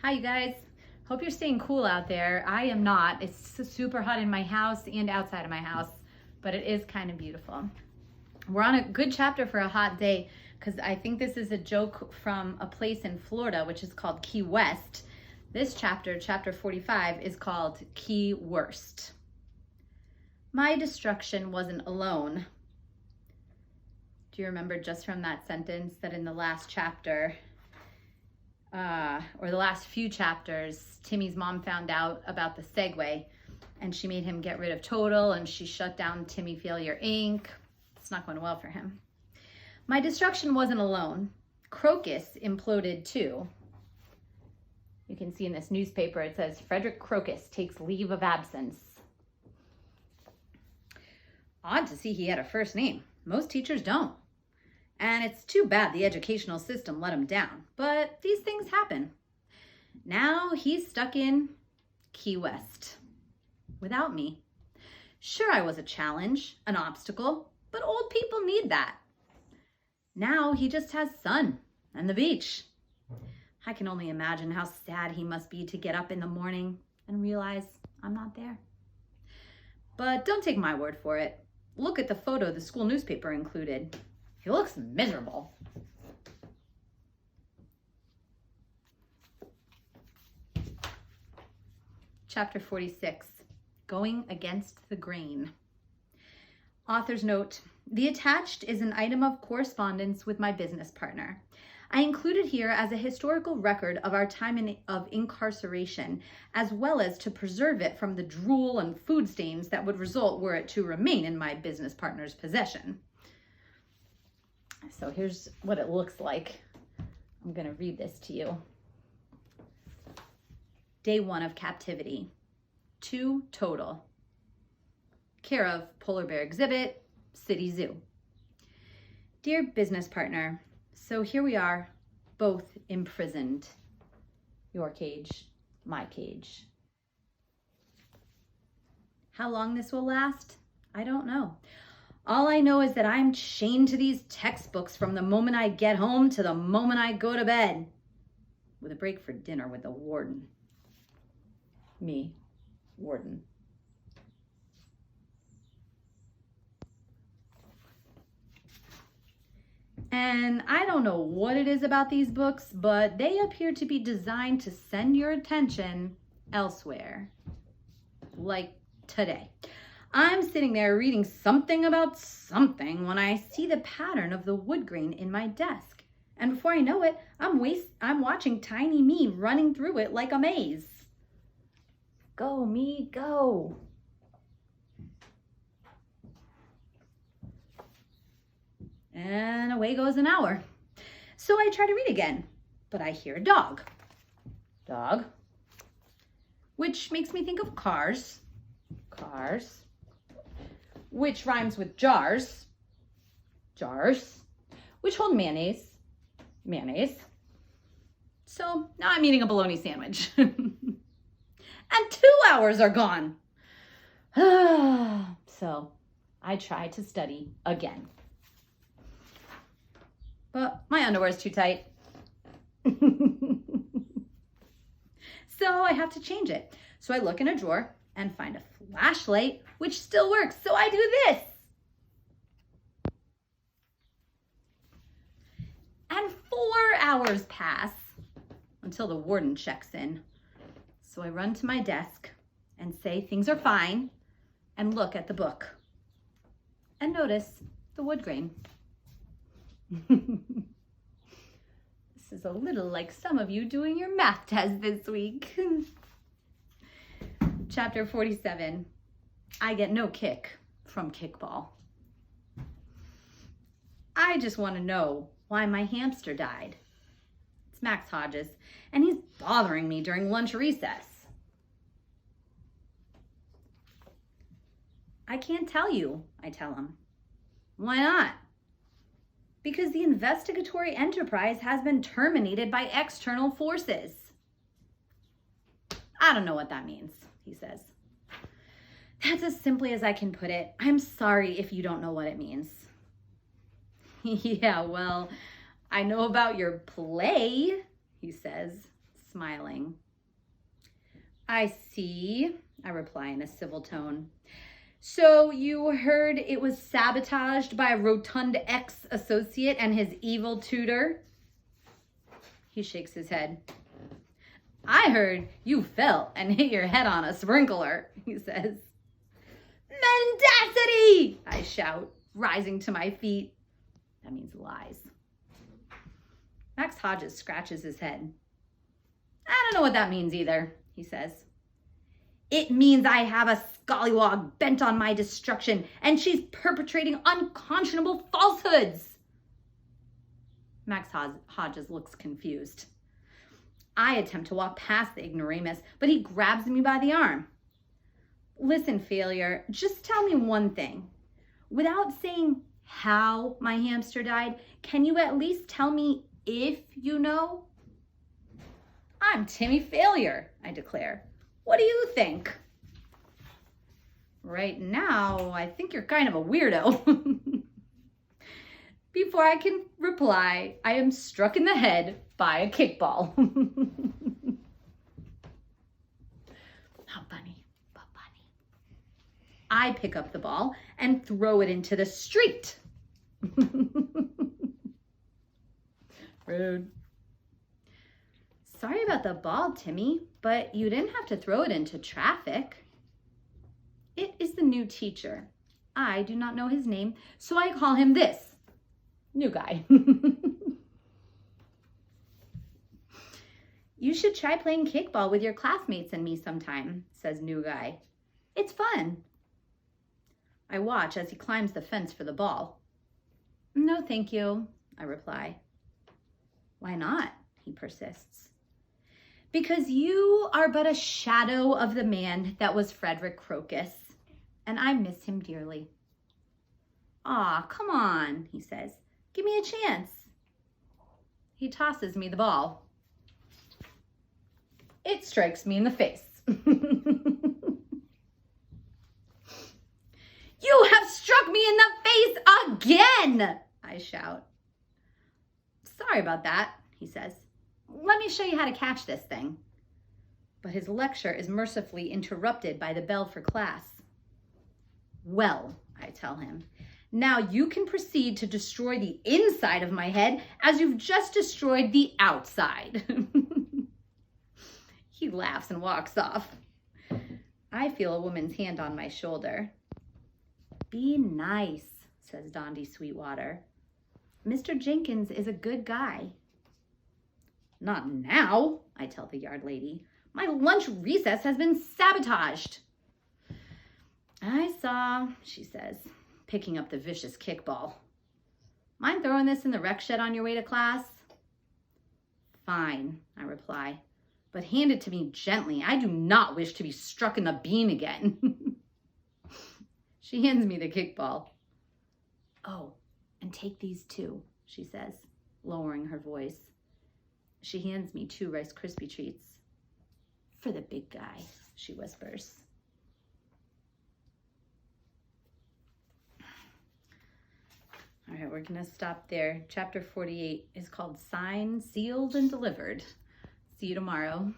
Hi, you guys. Hope you're staying cool out there. I am not. It's super hot in my house and outside of my house, but it is kind of beautiful. We're on a good chapter for a hot day because I think this is a joke from a place in Florida, which is called Key West. This chapter, chapter 45, is called Key Worst. My destruction wasn't alone. Do you remember just from that sentence that in the last chapter, or the last few chapters, Timmy's mom found out about the Segway and she made him get rid of Total and she shut down Timmy Failure Inc. It's not going well for him. My destruction wasn't alone. Crocus imploded too. You can see in this newspaper, it says Frederick Crocus takes leave of absence. Odd to see he had a first name. Most teachers don't. And it's too bad the educational system let him down, but these things happen. Now he's stuck in Key West without me. Sure, I was a challenge, an obstacle, but old people need that. Now he just has sun and the beach. I can only imagine how sad he must be to get up in the morning and realize I'm not there. But don't take my word for it. Look at the photo the school newspaper included. He looks miserable. Chapter 46, Going Against the Grain. Author's note, the attached is an item of correspondence with my business partner. I include it here as a historical record of our time of incarceration, as well as to preserve it from the drool and food stains that would result were it to remain in my business partner's possession. So here's what it looks like. I'm going to read this to you. Day 1 of captivity. 2 total. Care of Polar Bear Exhibit, City Zoo. Dear business partner, so here we are, both imprisoned. Your cage, my cage. How long this will last? I don't know. All I know is that I'm chained to these textbooks from the moment I get home to the moment I go to bed, with a break for dinner with the warden. Me, warden. And I don't know what it is about these books, but they appear to be designed to send your attention elsewhere. Like today. I'm sitting there reading something about something when I see the pattern of the wood grain in my desk. And before I know it, I'm watching tiny me running through it like a maze. Go, me, go. And away goes an hour. So I try to read again, but I hear a dog. Dog. Which makes me think of cars. Cars. Which rhymes with jars. Jars. Which hold mayonnaise. Mayonnaise. So now I'm eating a bologna sandwich. And 2 hours are gone. So I try to study again. But my underwear is too tight. So I have to change it. So I look in a drawer and find a flashlight, which still works. So I do this. And 4 hours pass until the warden checks in. So I run to my desk and say things are fine and look at the book and notice the wood grain. This is a little like some of you doing your math test this week. Chapter 47, I get no kick from kickball. I just want to know why my hamster died. It's Max Hodges, and he's bothering me during lunch recess. I can't tell you, I tell him. Why not? Because the investigatory enterprise has been terminated by external forces. I don't know what that means, he says. That's as simply as I can put it. I'm sorry if you don't know what it means. Yeah, well, I know about your play, he says, smiling. I see, I reply in a civil tone. So you heard it was sabotaged by a rotund ex-associate and his evil tutor? He shakes his head. I heard you fell and hit your head on a sprinkler, he says. Mendacity! I shout, rising to my feet. That means lies. Max Hodges scratches his head. I don't know what that means either, he says. It means I have a scallywag bent on my destruction, and she's perpetrating unconscionable falsehoods. Max Hodges looks confused. I attempt to walk past the ignoramus, but he grabs me by the arm. Listen, failure, just tell me one thing. Without saying how my hamster died, can you at least tell me if you know? I'm Timmy Failure, I declare. What do you think? Right now, I think you're kind of a weirdo. Before I can reply, I am struck in the head by a kickball. How funny, but funny. I pick up the ball and throw it into the street. Rude. Sorry about the ball, Timmy, but you didn't have to throw it into traffic. It is the new teacher. I do not know his name, so I call him this. New guy. You should try playing kickball with your classmates and me sometime, says new guy. It's fun. I watch as he climbs the fence for the ball. No, thank you, I reply. Why not? He persists. Because you are but a shadow of the man that was Frederick Crocus, and I miss him dearly. Aw, come on, he says. Give me a chance. He tosses me the ball. It strikes me in the face. You have struck me in the face again, I shout. Sorry about that, he says. Let me show you how to catch this thing. But his lecture is mercifully interrupted by the bell for class. Well, I tell him, now you can proceed to destroy the inside of my head as you've just destroyed the outside. He laughs and walks off. I feel a woman's hand on my shoulder. Be nice, says Dondi Sweetwater. Mr. Jenkins is a good guy. Not now, I tell the yard lady. My lunch recess has been sabotaged. I saw, she says, picking up the vicious kickball. Mind throwing this in the rec shed on your way to class? Fine, I reply, but hand it to me gently. I do not wish to be struck in the bean again. She hands me the kickball. Oh, and take these too, she says, lowering her voice. She hands me 2 Rice Krispie treats. For the big guy, she whispers. All right, we're going to stop there. Chapter 48 is called Signed, Sealed, and Delivered. See you tomorrow.